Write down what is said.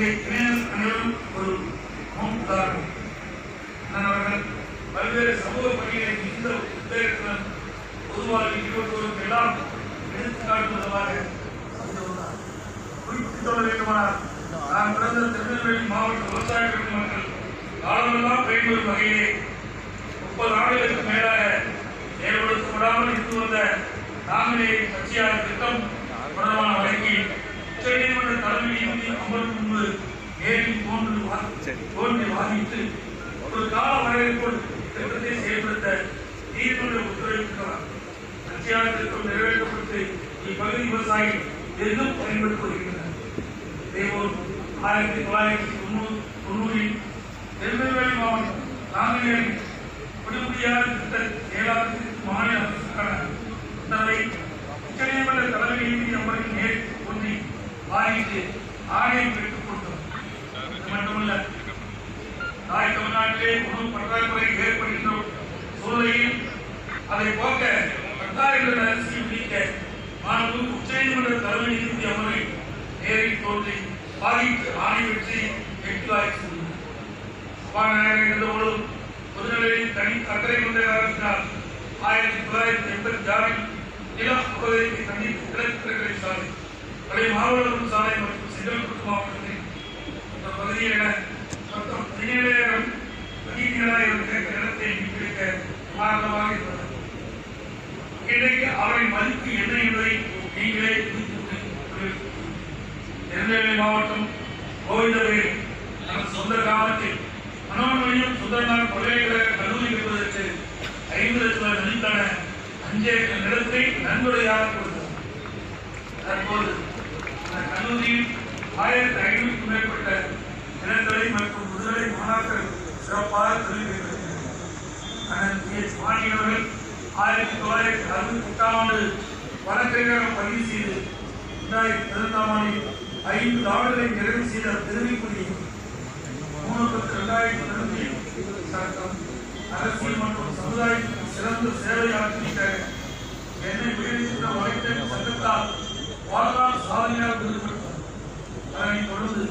தந்தை அனைவரும் ஒரு உதாரணம். அவர்கள் பல்வேறு சமூக பணிகளை மிகுந்த உத்வேகத்துடன் பொதுவாக ஈடுபடுவதற்கு எல்லாம் எடுத்துக்காட்டுவதாக குறிப்பிட்டு சொல்ல வேண்டுமானால், நான் பிறந்த திருநெல்வேலி மாவட்ட விவசாய மக்கள் காலமெல்லாம் பயன்பெறும் வகையிலே 30 ஆண்டுகளுக்கு மேலாக செயல்படுத்தப்படாமல் இருந்து வந்த நாங்களே கட்சியாளர் திட்டம் தொடர்பான வழக்கில் உச்சநீதிமன்ற தலைமை நீதிபதி அமர்வு முன்பு நேரில் தோன்றி வாதிட்டு ஒரு கால வரைக்குள் திட்டத்தை செயல்படுத்த நீதிமன்ற உத்தரவிட்டிருக்கிறார். கட்சியாளர் திட்டம் நிறைவேற்றப்பட்டு இப்பகுதி விவசாயிகள் எங்கும் பயன்படுத்தி வருகின்றனர். இதேபோல் 1990 திருநெல்வேலி மாவட்டம் நாங்குநேரி குடிமுடியாத திட்ட செயலாளருக்கு மாநில அரசுக்கான உத்தரவை உச்சநீதிமன்ற தலைமை நீதிபதி அமர்வில் நேரில் தோன்றி வாதிட்டு ஆணையை பெற்றுக் கொடுத்தோம். இது மட்டுமல்ல, தாய் தமிழ்நாட்டிலே உணவு பற்றாக்குறை ஏற்படுகின்ற சூழ்நிலையில் அதை போக்க 10,000 அரிசி பிடிக்க மாண்பு உச்சநீதிமன்ற தலைமை நீதிபதி அமர்வை நேரில் தோன்றி பாதித்து ஆணை பெற்று 8 ஆய்வு செய்தார். சபாநாயகர் இருந்தபோது பொதுநிலையில் தனி அக்கறை கொண்ட காரணத்தினால் 1986 நில உபகரிப்பை கண்டித்து கிழக்கு கடற்கரை சாலை, பழைய மாவட்டம் சாலை மற்றும் செங்கல்பட்டு மாவட்டத்தில் இந்த பகுதியில் மொத்தம் 17,000 நிலத்தை மீட்டெடுக்க காரணமாக இருந்தது. இன்றைக்கு அவரின் மதிப்பு என்ன என்பதை நீங்களே திருநெல்வேலி மாவட்டம் கோவிந்தவேல் தனது சொந்த கிராமத்தில் மனோன்மணியும் சுந்தரனார் பல்கலைக்கழக கல்லூரி கட்டுவதற்கு 5 லட்சம் நிதிக்கான 5 ஏக்கர் நிலத்தை நன்கொடையாக கொடுத்தார். தற்போது அந்த கல்லூரியில் 1500க்கும் மேற்பட்ட இளங்கலை மற்றும் முதுகலை மாணாக்கர் சிறப்பாக கல்வி பெறுகிறார்கள். மாநிலவர்கள் 1968 ஆண்டு வழக்கறிஞராக பதிவு செய்து 2015 ஆண்டில் 5 ஆண்டுகளை நிறைவு செய்த பெருமைக்குரிய 3/10/2015 சட்டம், அரசியல் மற்றும் சமுதாயத்திற்கு சிறந்த சேவை ஆற்றிவிட்ட என்னை உயர்ந்த வழக்கறிஞர் சங்கத்தால் வாழ்நாள் சாதனையாக விருது பெற்றார். அதனைத் தொடர்ந்து